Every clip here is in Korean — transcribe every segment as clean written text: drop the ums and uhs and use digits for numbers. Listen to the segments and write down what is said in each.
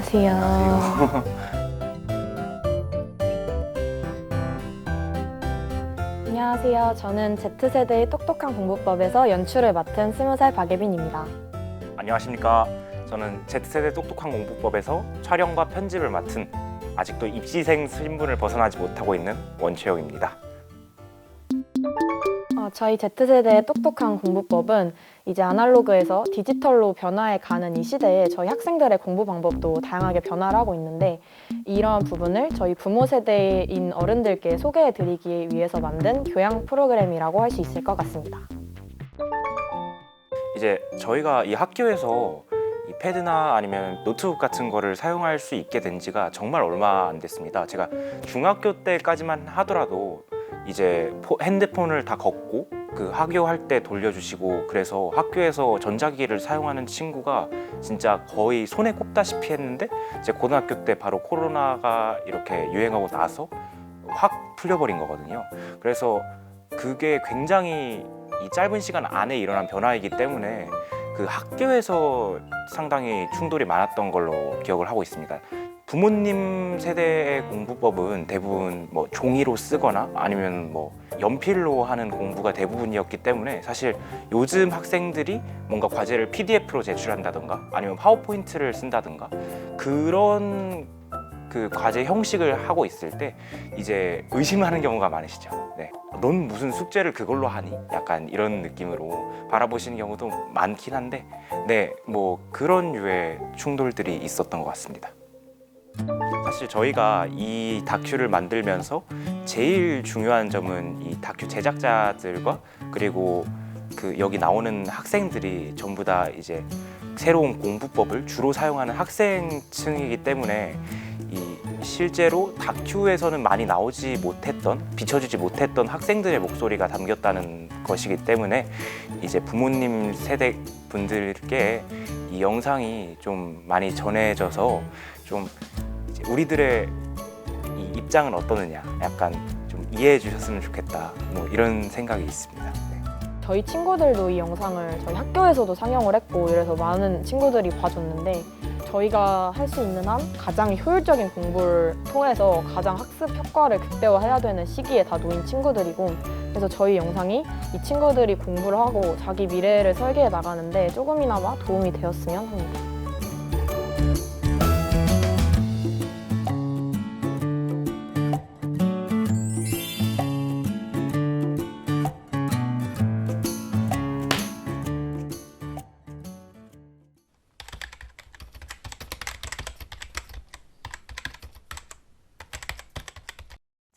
안녕하세요. 안녕하세요. 저는 Z세대의 똑똑한 공부법에서 연출을 맡은 20살 박예빈입니다. 안녕하십니까. 저는 Z세대 똑똑한 공부법에서 촬영과 편집을 맡은 아직도 입시생 신분을 벗어나지 못하고 있는 원채영입니다. 저희 Z세대의 똑똑한 공부법은 이제 아날로그에서 디지털로 변화해 가는 이 시대에 저희 학생들의 공부 방법도 다양하게 변화를 하고 있는데 이러한 부분을 저희 부모 세대인 어른들께 소개해 드리기 위해서 만든 교양 프로그램이라고 할 수 있을 것 같습니다. 이제 저희가 이 학교에서 이 패드나 아니면 노트북 같은 거를 사용할 수 있게 된 지가 정말 얼마 안 됐습니다. 제가 중학교 때까지만 하더라도 이제 핸드폰을 다 걷고 그 학교할 때 돌려주시고 그래서 학교에서 전자기기를 사용하는 친구가 진짜 거의 손에 꼽다시피 했는데 이제 고등학교 때 바로 코로나가 이렇게 유행하고 나서 확 풀려버린 거거든요. 그래서 그게 굉장히 이 짧은 시간 안에 일어난 변화이기 때문에 그 학교에서 상당히 충돌이 많았던 걸로 기억을 하고 있습니다. 부모님 세대의 공부법은 대부분 뭐 종이로 쓰거나 아니면 뭐 연필로 하는 공부가 대부분이었기 때문에 사실 요즘 학생들이 뭔가 과제를 PDF로 제출한다던가 아니면 파워포인트를 쓴다던가 그런 그 과제 형식을 하고 있을 때 이제 의심하는 경우가 많으시죠. 네. 넌 무슨 숙제를 그걸로 하니? 약간 이런 느낌으로 바라보시는 경우도 많긴 한데 네, 뭐 그런 류의 충돌들이 있었던 것 같습니다. 사실 저희가 이 다큐를 만들면서 제일 중요한 점은 이 다큐 제작자들과 그리고 그 여기 나오는 학생들이 전부 다 이제 새로운 공부법을 주로 사용하는 학생층이기 때문에 이 실제로 다큐에서는 많이 나오지 못했던, 비춰주지 못했던 학생들의 목소리가 담겼다는 것이기 때문에 이제 부모님 세대 분들께 이 영상이 좀 많이 전해져서 좀 이제 우리들의 이 입장은 어떠느냐 약간 좀 이해해 주셨으면 좋겠다 뭐 이런 생각이 있습니다. 네. 저희 친구들도 이 영상을 저희 학교에서도 상영을 했고 이래서 많은 친구들이 봐줬는데 저희가 할 수 있는 한 가장 효율적인 공부를 통해서 가장 학습 효과를 극대화해야 되는 시기에 다 놓인 친구들이고 그래서 저희 영상이 이 친구들이 공부를 하고 자기 미래를 설계해 나가는데 조금이나마 도움이 되었으면 합니다.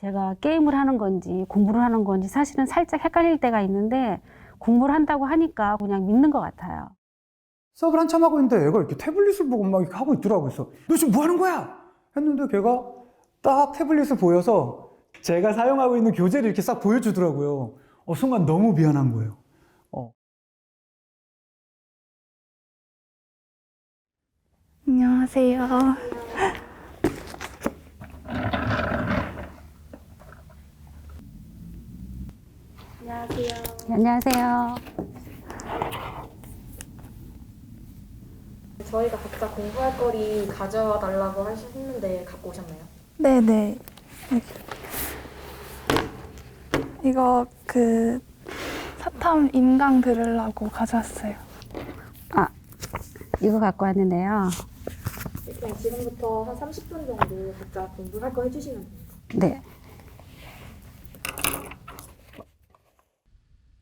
제가 게임을 하는 건지 공부를 하는 건지 사실은 살짝 헷갈릴 때가 있는데 공부를 한다고 하니까 그냥 믿는 것 같아요. 수업을 한참 하고 있는데 애가 이렇게 태블릿을 보고 막 이렇게 하고 있더라고요. 그래서 너 지금 뭐 하는 거야? 했는데 걔가 딱 태블릿을 보여서 제가 사용하고 있는 교재를 이렇게 싹 보여주더라고요. 순간 너무 미안한 거예요. 안녕하세요. 안녕하세요. 저희가 각자 공부할 거리 가져와 달라고 하셨는데 갖고 오셨나요? 네네. 이거 사탐 인강 들으려고 가져왔어요. 이거 갖고 왔는데요. 일단 지금부터 한 30분 정도 각자 공부할 거 해주시면 됩니다. 네.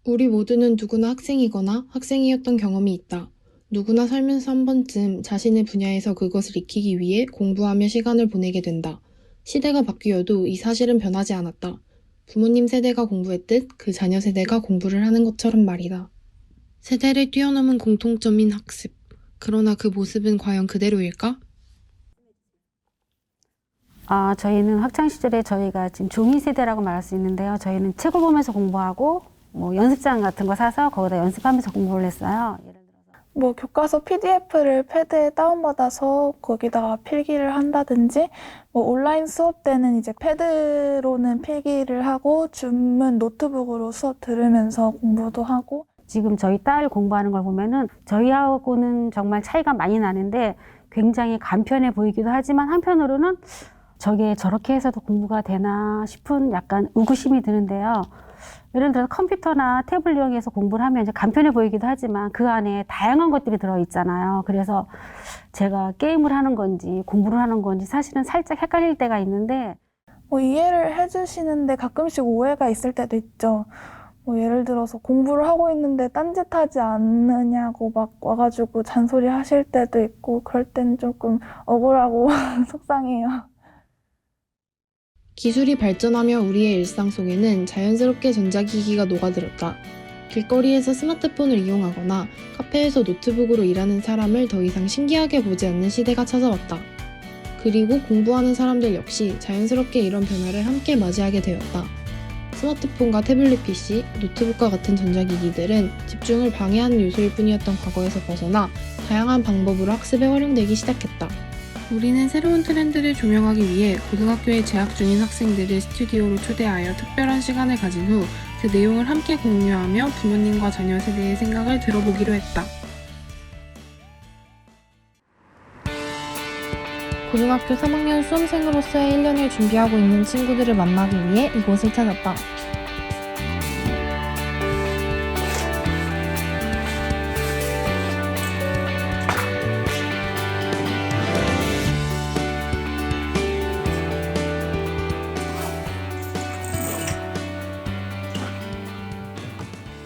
우리 모두는 누구나 학생이거나 학생이었던 경험이 있다. 누구나 살면서 한 번쯤 자신의 분야에서 그것을 익히기 위해 공부하며 시간을 보내게 된다. 시대가 바뀌어도 이 사실은 변하지 않았다. 부모님 세대가 공부했듯 그 자녀 세대가 공부를 하는 것처럼 말이다. 세대를 뛰어넘은 공통점인 학습. 그러나 그 모습은 과연 그대로일까? 저희는 학창시절에 저희가 지금 종이 세대라고 말할 수 있는데요. 저희는 책을 보면서 공부하고 뭐 연습장 같은 거 사서 거기다 연습하면서 공부를 했어요. 예를 들어서 뭐 교과서 PDF를 패드에 다운받아서 거기다가 필기를 한다든지 뭐 온라인 수업 때는 이제 패드로는 필기를 하고 줌은 노트북으로 수업 들으면서 공부도 하고 지금 저희 딸 공부하는 걸 보면은 저희하고는 정말 차이가 많이 나는데 굉장히 간편해 보이기도 하지만 한편으로는 저게 저렇게 해서도 공부가 되나 싶은 약간 의구심이 드는데요. 예를 들어서 컴퓨터나 탭을 이용해서 공부를 하면 이제 간편해 보이기도 하지만 그 안에 다양한 것들이 들어있잖아요. 그래서 제가 게임을 하는 건지 공부를 하는 건지 사실은 살짝 헷갈릴 때가 있는데 뭐 이해를 해주시는데 가끔씩 오해가 있을 때도 있죠. 뭐 예를 들어서 공부를 하고 있는데 딴짓하지 않느냐고 막 와가지고 잔소리 하실 때도 있고 그럴 땐 조금 억울하고 속상해요. 기술이 발전하며 우리의 일상 속에는 자연스럽게 전자기기가 녹아들었다. 길거리에서 스마트폰을 이용하거나 카페에서 노트북으로 일하는 사람을 더 이상 신기하게 보지 않는 시대가 찾아왔다. 그리고 공부하는 사람들 역시 자연스럽게 이런 변화를 함께 맞이하게 되었다. 스마트폰과 태블릿 PC, 노트북과 같은 전자기기들은 집중을 방해하는 요소일 뿐이었던 과거에서 벗어나 다양한 방법으로 학습에 활용되기 시작했다. 우리는 새로운 트렌드를 조명하기 위해 고등학교에 재학 중인 학생들을 스튜디오로 초대하여 특별한 시간을 가진 후 그 내용을 함께 공유하며 부모님과 자녀 세대의 생각을 들어보기로 했다. 고등학교 3학년 수험생으로서의 1년을 준비하고 있는 친구들을 만나기 위해 이곳을 찾았다.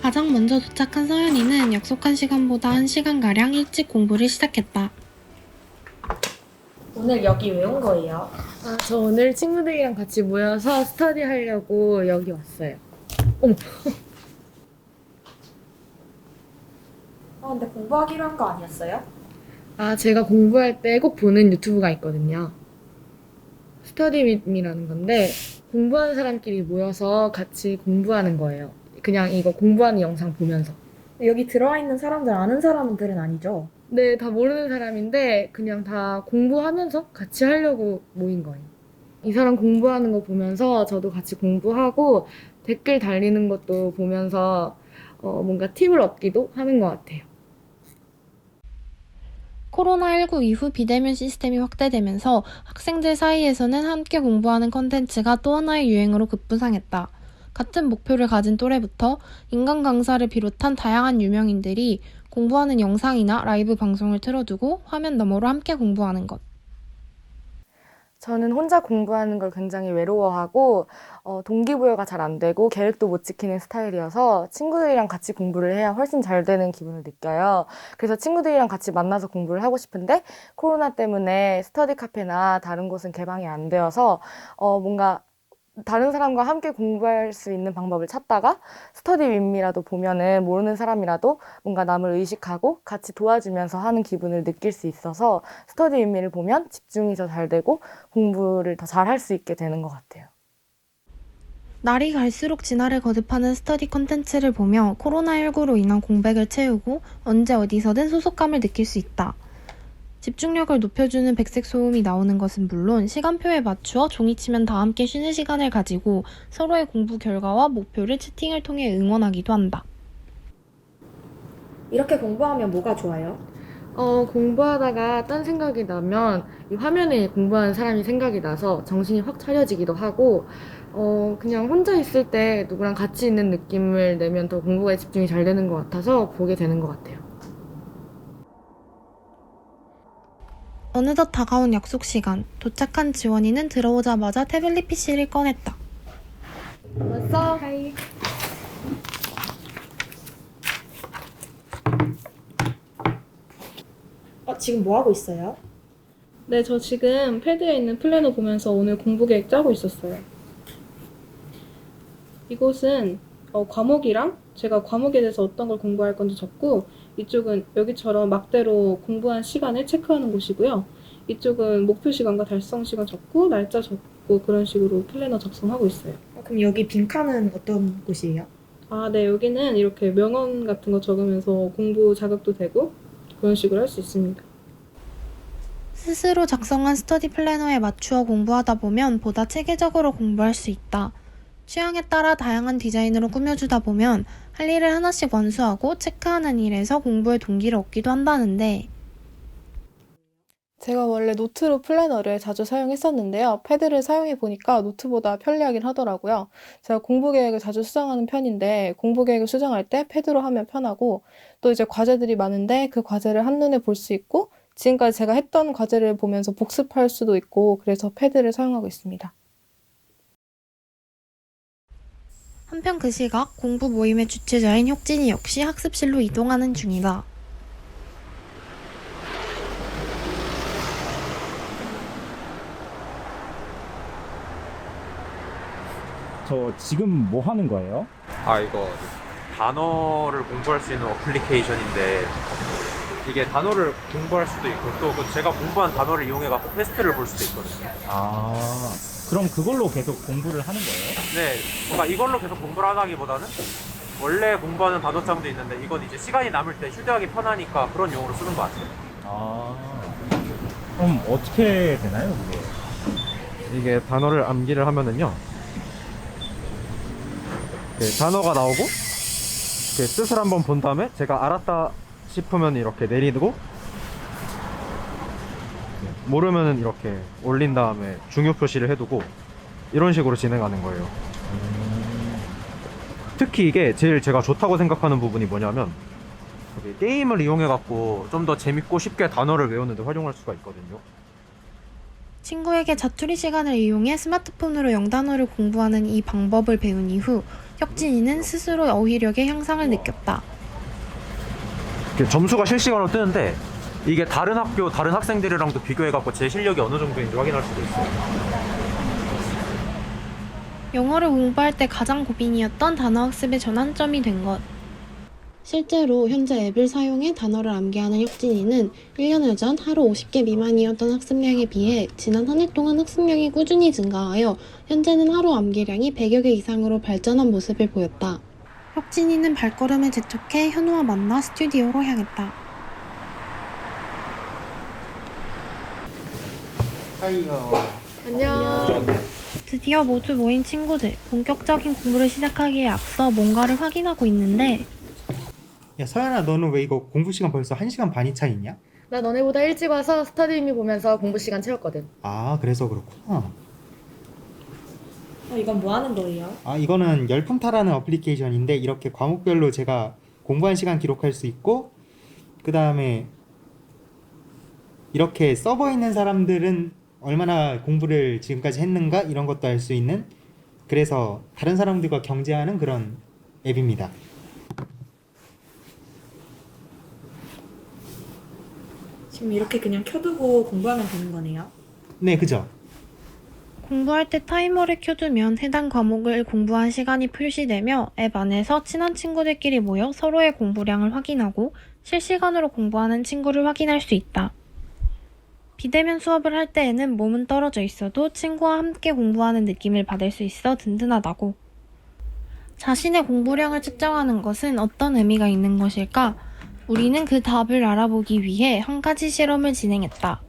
가장 먼저 도착한 서연이는 약속한 시간보다 1시간가량 일찍 공부를 시작했다. 오늘 여기 왜 온 거예요? 저 오늘 친구들이랑 같이 모여서 스터디 하려고 여기 왔어요. 근데 공부하기로 한 거 아니었어요? 제가 공부할 때 꼭 보는 유튜브가 있거든요. 스터디밋이라는 건데 공부하는 사람끼리 모여서 같이 공부하는 거예요. 그냥 이거 공부하는 영상 보면서. 여기 들어와 있는 사람들 아는 사람들은 아니죠? 네, 다 모르는 사람인데 그냥 다 공부하면서 같이 하려고 모인 거예요. 이 사람 공부하는 거 보면서 저도 같이 공부하고 댓글 달리는 것도 보면서 뭔가 팁을 얻기도 하는 것 같아요. 코로나19 이후 비대면 시스템이 확대되면서 학생들 사이에서는 함께 공부하는 콘텐츠가 또 하나의 유행으로 급부상했다. 같은 목표를 가진 또래부터 인간 강사를 비롯한 다양한 유명인들이 공부하는 영상이나 라이브 방송을 틀어두고 화면 너머로 함께 공부하는 것. 저는 혼자 공부하는 걸 굉장히 외로워하고 동기부여가 잘 안 되고 계획도 못 지키는 스타일이어서 친구들이랑 같이 공부를 해야 훨씬 잘 되는 기분을 느껴요. 그래서 친구들이랑 같이 만나서 공부를 하고 싶은데 코로나 때문에 스터디 카페나 다른 곳은 개방이 안 되어서 뭔가 다른 사람과 함께 공부할 수 있는 방법을 찾다가 스터디 윈미라도 보면은 모르는 사람이라도 뭔가 남을 의식하고 같이 도와주면서 하는 기분을 느낄 수 있어서 스터디 윈미를 보면 집중이 더 잘 되고 공부를 더 잘 할 수 있게 되는 것 같아요. 날이 갈수록 진화를 거듭하는 스터디 콘텐츠를 보며 코로나19로 인한 공백을 채우고 언제 어디서든 소속감을 느낄 수 있다. 집중력을 높여주는 백색 소음이 나오는 것은 물론 시간표에 맞추어 종이치면 다 함께 쉬는 시간을 가지고 서로의 공부 결과와 목표를 채팅을 통해 응원하기도 한다. 이렇게 공부하면 뭐가 좋아요? 공부하다가 딴 생각이 나면 이 화면에 공부하는 사람이 생각이 나서 정신이 확 차려지기도 하고 그냥 혼자 있을 때 누구랑 같이 있는 느낌을 내면 더 공부에 집중이 잘 되는 것 같아서 보게 되는 것 같아요. 어느덧 다가온 약속 시간. 도착한 지원이는 들어오자마자 태블릿 PC를 꺼냈다. 왔어? 하이. 지금 뭐 하고 있어요? 네, 저 지금 패드에 있는 플래너 보면서 오늘 공부 계획 짜고 있었어요. 이곳은 과목이랑 제가 과목에 대해서 어떤 걸 공부할 건지 적고 이쪽은 여기처럼 막대로 공부한 시간을 체크하는 곳이고요. 이쪽은 목표 시간과 달성 시간 적고 날짜 적고 그런 식으로 플래너 작성하고 있어요. 그럼 여기 빈칸은 어떤 곳이에요? 네, 여기는 이렇게 명언 같은 거 적으면서 공부 자극도 되고 그런 식으로 할 수 있습니다. 스스로 작성한 스터디 플래너에 맞추어 공부하다 보면 보다 체계적으로 공부할 수 있다. 취향에 따라 다양한 디자인으로 꾸며주다 보면 할 일을 하나씩 완수하고 체크하는 일에서 공부의 동기를 얻기도 한다는데 제가 원래 노트로 플래너를 자주 사용했었는데요. 패드를 사용해 보니까 노트보다 편리하긴 하더라고요. 제가 공부 계획을 자주 수정하는 편인데 공부 계획을 수정할 때 패드로 하면 편하고 또 이제 과제들이 많은데 그 과제를 한눈에 볼 수 있고 지금까지 제가 했던 과제를 보면서 복습할 수도 있고 그래서 패드를 사용하고 있습니다. 한편 그 시각 공부 모임의 주최자인 혁진이 역시 학습실로 이동하는 중이다. 저 지금 뭐 하는 거예요? 이거 단어를 공부할 수 있는 어플리케이션인데 이게 단어를 공부할 수도 있고 또 제가 공부한 단어를 이용해서 테스트를 볼 수도 있거든요. 그럼 그걸로 계속 공부를 하는 거예요? 네, 뭔가 이걸로 계속 공부를 하기보다는 원래 공부하는 단어장도 있는데 이건 이제 시간이 남을 때 휴대하기 편하니까 그런 용어로 쓰는 것 같아요. 그럼 어떻게 되나요, 그게? 이게 단어를 암기를 하면은요, 단어가 나오고 뜻을 한번 본 다음에 제가 알았다 싶으면 이렇게 내리고 모르면은 이렇게 올린 다음에 중요 표시를 해두고 이런 식으로 진행하는 거예요. 특히 이게 제일 제가 좋다고 생각하는 부분이 뭐냐면 게임을 이용해 갖고 좀 더 재밌고 쉽게 단어를 외우는데 활용할 수가 있거든요. 친구에게 자투리 시간을 이용해 스마트폰으로 영단어를 공부하는 이 방법을 배운 이후 혁진이는 스스로 어휘력의 향상을 느꼈다. 점수가 실시간으로 뜨는데 이게 다른 학교, 다른 학생들이랑도 비교해 갖고 제 실력이 어느 정도인지 확인할 수도 있어요. 영어를 공부할 때 가장 고민이었던 단어 학습의 전환점이 된 것. 실제로 현재 앱을 사용해 단어를 암기하는 혁진이는 1년여 전 하루 50개 미만이었던 학습량에 비해 지난 한 해 동안 학습량이 꾸준히 증가하여 현재는 하루 암기량이 100여 개 이상으로 발전한 모습을 보였다. 혁진이는 발걸음을 재촉해 현우와 만나 스튜디오로 향했다. 안녕. 드디어 모두 모인 친구들. 본격적인 공부를 시작하기에 앞서 뭔가를 확인하고 있는데 야, 서연아, 너는 왜 이거 공부 시간 벌써 1시간 반이 차 있냐? 나 너네보다 일찍 와서 스터디미 보면서 공부 시간 채웠거든. 그래서 그렇구나. 이건 뭐 하는 거예요? 이거는 열품타라는 어플리케이션인데 이렇게 과목별로 제가 공부한 시간 기록할 수 있고 그 다음에 이렇게 서버에 있는 사람들은 얼마나 공부를 지금까지 했는가 이런 것도 알 수 있는, 그래서 다른 사람들과 경쟁하는 그런 앱입니다. 지금 이렇게 그냥 켜두고 공부하면 되는 거네요? 네, 그죠? 공부할 때 타이머를 켜두면 해당 과목을 공부한 시간이 표시되며 앱 안에서 친한 친구들끼리 모여 서로의 공부량을 확인하고 실시간으로 공부하는 친구를 확인할 수 있다. 비대면 수업을 할 때에는 몸은 떨어져 있어도 친구와 함께 공부하는 느낌을 받을 수 있어 든든하다고. 자신의 공부량을 측정하는 것은 어떤 의미가 있는 것일까? 우리는 그 답을 알아보기 위해 한 가지 실험을 진행했다.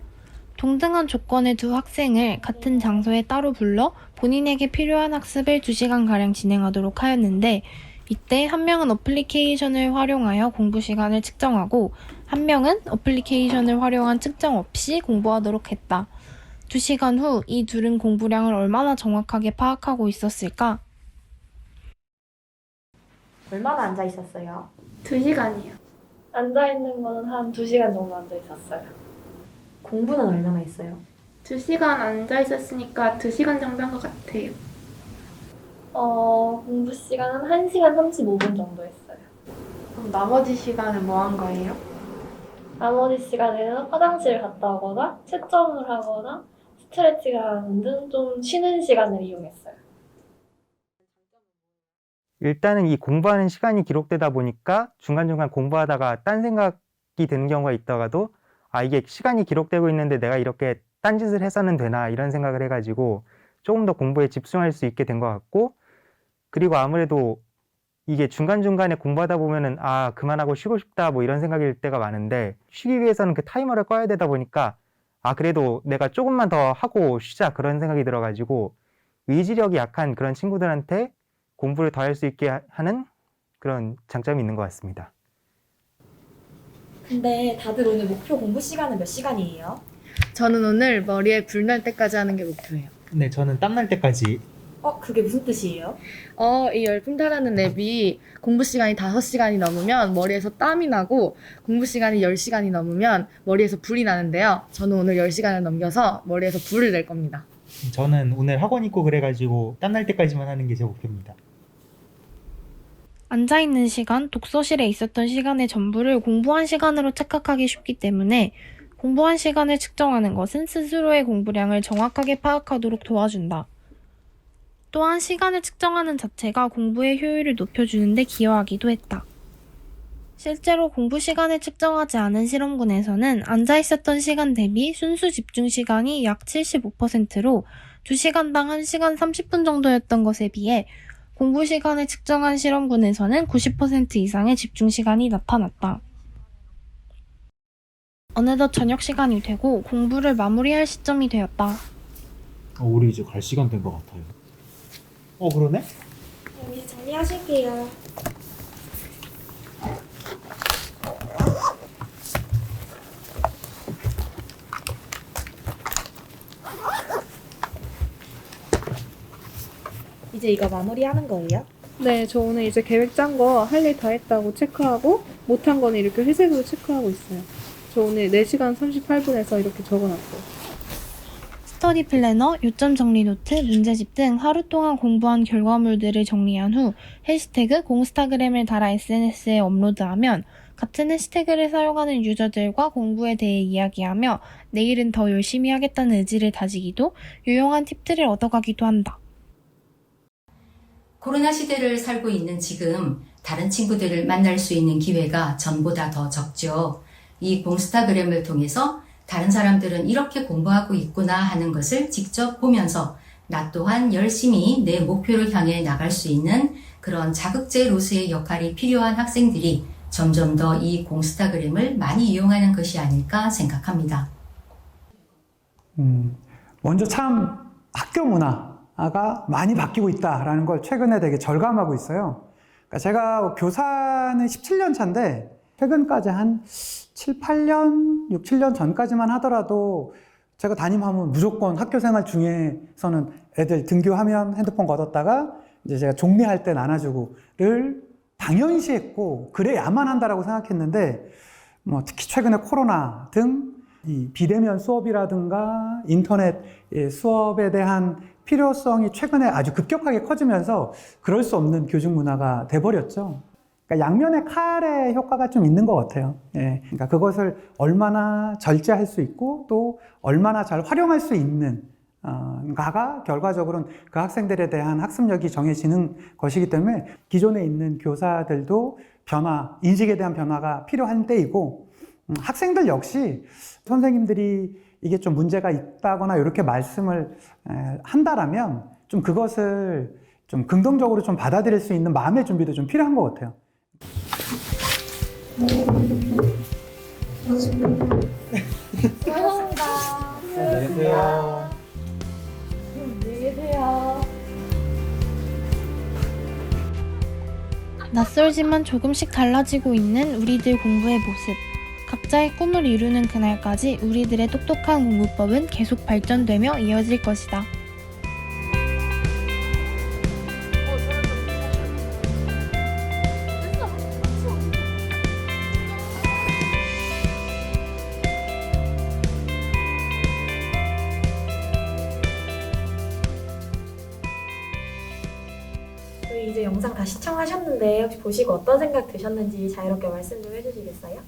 동등한 조건의 두 학생을 같은 장소에 따로 불러 본인에게 필요한 학습을 2시간가량 진행하도록 하였는데 이때 한 명은 어플리케이션을 활용하여 공부 시간을 측정하고 한 명은 어플리케이션을 활용한 측정 없이 공부하도록 했다. 2시간 후 이 둘은 공부량을 얼마나 정확하게 파악하고 있었을까? 얼마나 앉아 있었어요? 2시간이요. 앉아있는 거는 한 2시간 정도 앉아있었어요. 공부는 얼마나 했어요? 2시간 앉아있었으니까 2시간 정도 한 것 같아요. 공부 시간은 1시간 35분 정도 했어요. 그럼 나머지 시간은 뭐 한 거예요? 나머지 시간에는 화장실 갔다 오거나 채점을 하거나 스트레칭을 하는 등 좀 쉬는 시간을 이용했어요. 일단은 이 공부하는 시간이 기록되다 보니까 중간중간 공부하다가 딴 생각이 드는 경우가 있다가도 이게 시간이 기록되고 있는데 내가 이렇게 딴짓을 해서는 되나 이런 생각을 해가지고 조금 더 공부에 집중할 수 있게 된 것 같고, 그리고 아무래도 이게 중간중간에 공부하다 보면은 그만하고 쉬고 싶다 뭐 이런 생각일 때가 많은데 쉬기 위해서는 그 타이머를 꺼야 되다 보니까 그래도 내가 조금만 더 하고 쉬자 그런 생각이 들어가지고 의지력이 약한 그런 친구들한테 공부를 더 할 수 있게 하는 그런 장점이 있는 것 같습니다. 근데 다들 오늘 목표 공부 시간은 몇 시간이에요? 저는 오늘 머리에 불 날 때까지 하는 게 목표예요. 네, 저는 땀 날 때까지. 그게 무슨 뜻이에요? 이 열풍타라는 앱이 공부 시간이 5시간이 넘으면 머리에서 땀이 나고 공부 시간이 10시간이 넘으면 머리에서 불이 나는데요. 저는 오늘 10시간을 넘겨서 머리에서 불을 낼 겁니다. 저는 오늘 학원 있고 그래가지고 땀 날 때까지만 하는 게 제 목표입니다. 앉아있는 시간, 독서실에 있었던 시간의 전부를 공부한 시간으로 착각하기 쉽기 때문에 공부한 시간을 측정하는 것은 스스로의 공부량을 정확하게 파악하도록 도와준다. 또한 시간을 측정하는 자체가 공부의 효율을 높여주는데 기여하기도 했다. 실제로 공부 시간을 측정하지 않은 실험군에서는 앉아있었던 시간 대비 순수 집중 시간이 약 75%로 2시간당 1시간 30분 정도였던 것에 비해 공부 시간을 측정한 실험군에서는 90% 이상의 집중 시간이 나타났다. 어느덧 저녁 시간이 되고 공부를 마무리할 시점이 되었다. 우리 이제 갈 시간 된 것 같아요. 그러네? 이제 정리하실게요. 이제 이거 마무리하는 거예요? 네, 저 오늘 이제 계획 짠 거 할 일 다 했다고 체크하고 못한 거는 이렇게 회색으로 체크하고 있어요. 저 오늘 4시간 38분에서 이렇게 적어놨어요. 스터디 플래너, 요점 정리 노트, 문제집 등 하루 동안 공부한 결과물들을 정리한 후 해시태그 공스타그램을 달아 SNS에 업로드하면 같은 해시태그를 사용하는 유저들과 공부에 대해 이야기하며 내일은 더 열심히 하겠다는 의지를 다지기도 유용한 팁들을 얻어가기도 한다. 코로나 시대를 살고 있는 지금 다른 친구들을 만날 수 있는 기회가 전보다 더 적죠. 이 공스타그램을 통해서 다른 사람들은 이렇게 공부하고 있구나 하는 것을 직접 보면서 나 또한 열심히 내 목표를 향해 나갈 수 있는 그런 자극제로서의 역할이 필요한 학생들이 점점 더 이 공스타그램을 많이 이용하는 것이 아닐까 생각합니다. 먼저 참 학교 문화가 많이 바뀌고 있다라는 걸 최근에 되게 절감하고 있어요. 그러니까 제가 교사는 17년 차인데 최근까지 한 7, 8년, 6, 7년 전까지만 하더라도 제가 담임하면 무조건 학교 생활 중에서는 애들 등교하면 핸드폰 걷었다가 이제 제가 종례할 때 나눠주고를 당연시했고 그래야만 한다라고 생각했는데 특히 최근에 코로나 등 이 비대면 수업이라든가 인터넷 수업에 대한 필요성이 최근에 아주 급격하게 커지면서 그럴 수 없는 교직 문화가 돼버렸죠. 그러니까 양면의 칼의 효과가 좀 있는 것 같아요. 그러니까 그것을 얼마나 절제할 수 있고 또 얼마나 잘 활용할 수 있는 가가 결과적으로는 그 학생들에 대한 학습력이 정해지는 것이기 때문에 기존에 있는 교사들도 인식에 대한 변화가 필요한 때이고 학생들 역시 선생님들이 이게 좀 문제가 있다거나 이렇게 말씀을 한다라면 좀 그것을 좀 긍정적으로 좀 받아들일 수 있는 마음의 준비도 좀 필요한 것 같아요. 수고하셨습니다. 안녕히 계세요. 안녕히 계세요. 낯설지만 조금씩 달라지고 있는 우리들 공부의 모습. 각자의 꿈을 이루는 그날까지 우리들의 똑똑한 공부법은 계속 발전되며 이어질 것이다. 저희 이제 영상 다 시청하셨는데 혹시 보시고 어떤 생각 드셨는지 자유롭게 말씀 좀 해주시겠어요?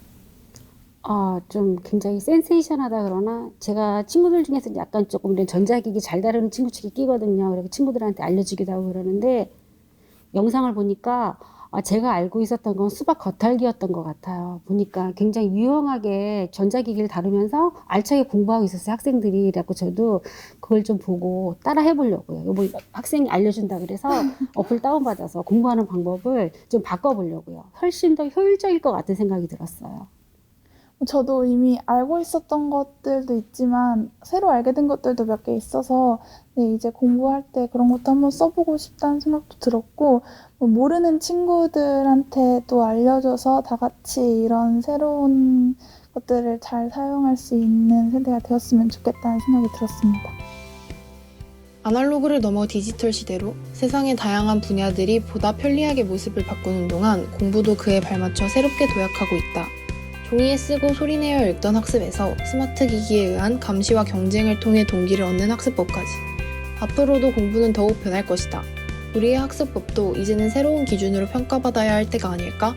좀 굉장히 센세이션하다 그러나 제가 친구들 중에서 약간 조금 이런 전자기기 잘 다루는 친구 측에 끼거든요. 그리고 친구들한테 알려주기도 하고 그러는데 영상을 보니까 제가 알고 있었던 건 수박 겉핥기였던 것 같아요. 보니까 굉장히 유용하게 전자기기를 다루면서 알차게 공부하고 있었어요, 학생들이. 그래서 저도 그걸 좀 보고 따라 해보려고요. 뭐 학생이 알려준다 그래서 어플 다운받아서 공부하는 방법을 좀 바꿔보려고요. 훨씬 더 효율적일 것 같은 생각이 들었어요. 저도 이미 알고 있었던 것들도 있지만 새로 알게 된 것들도 몇 개 있어서 이제 공부할 때 그런 것도 한번 써보고 싶다는 생각도 들었고 모르는 친구들한테 또 알려줘서 다 같이 이런 새로운 것들을 잘 사용할 수 있는 세대가 되었으면 좋겠다는 생각이 들었습니다. 아날로그를 넘어 디지털 시대로 세상의 다양한 분야들이 보다 편리하게 모습을 바꾸는 동안 공부도 그에 발맞춰 새롭게 도약하고 있다. 종이에 쓰고 소리내어 읽던 학습에서 스마트 기기에 의한 감시와 경쟁을 통해 동기를 얻는 학습법까지. 앞으로도 공부는 더욱 변할 것이다. 우리의 학습법도 이제는 새로운 기준으로 평가받아야 할 때가 아닐까?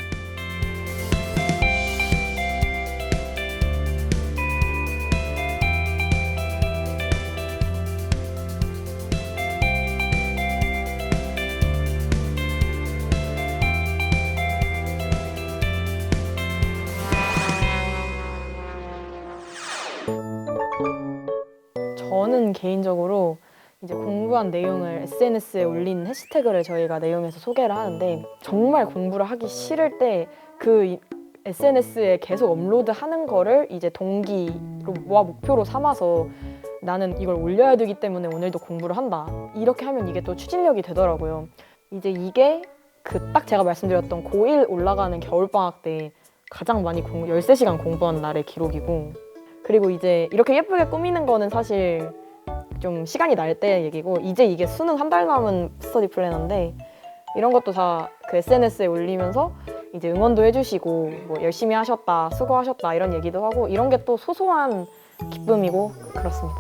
저는 개인적으로 이제 공부한 내용을 SNS에 올린 해시태그를 저희가 내용에서 소개를 하는데 정말 공부를 하기 싫을 때 그 SNS에 계속 업로드하는 거를 이제 동기와 목표로 삼아서 나는 이걸 올려야 되기 때문에 오늘도 공부를 한다. 이렇게 하면 이게 또 추진력이 되더라고요. 이제 이게 그 딱 제가 말씀드렸던 고1 올라가는 겨울방학 때 가장 많이 13시간 공부한 날의 기록이고 그리고 이제 이렇게 예쁘게 꾸미는 거는 사실 좀 시간이 날 때 얘기고 이제 이게 수능 한 달 남은 스터디 플래너인데 이런 것도 다 그 SNS에 올리면서 이제 응원도 해주시고 뭐 열심히 하셨다, 수고하셨다 이런 얘기도 하고 이런 게 또 소소한 기쁨이고 그렇습니다.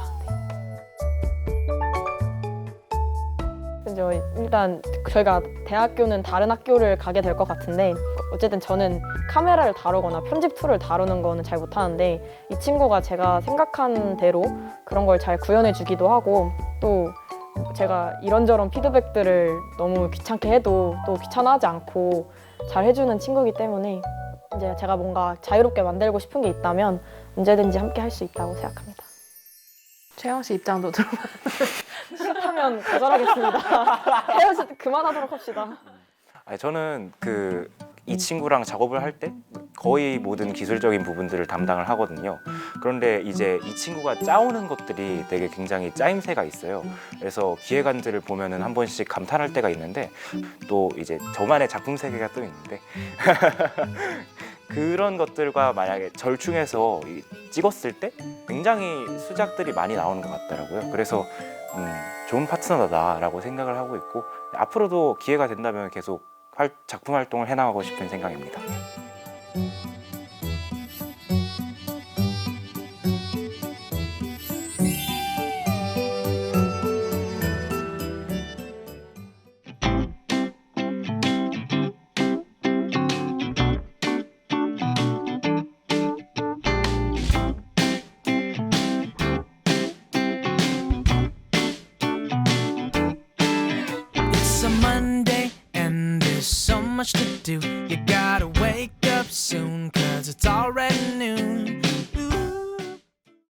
네. 일단 저희가 대학교는 다른 학교를 가게 될 것 같은데 어쨌든 저는 카메라를 다루거나 편집 툴을 다루는 거는 잘 못하는데 이 친구가 제가 생각한 대로 그런 걸 잘 구현해 주기도 하고 또 제가 이런저런 피드백들을 너무 귀찮게 해도 또 귀찮아하지 않고 잘 해주는 친구이기 때문에 이제 제가 뭔가 자유롭게 만들고 싶은 게 있다면 언제든지 함께 할 수 있다고 생각합니다. 채영 씨 입장도 들어봐. 싫다면 거절하겠습니다. 그만하도록 합시다. 아니, 저는 이 친구랑 작업을 할 때 거의 모든 기술적인 부분들을 담당을 하거든요. 그런데 이제 이 친구가 짜오는 것들이 되게 굉장히 짜임새가 있어요. 그래서 기획안들을 보면은 한 번씩 감탄할 때가 있는데 또 이제 저만의 작품 세계가 또 있는데 그런 것들과 만약에 절충해서 찍었을 때 굉장히 수작들이 많이 나오는 것 같더라고요. 그래서 좋은 파트너다라고 생각을 하고 있고 앞으로도 기회가 된다면 계속 작품 활동을 해나가고 싶은 생각입니다. It's a Monday and there's so much to do. You gotta wake up soon, 'cause it's already noon.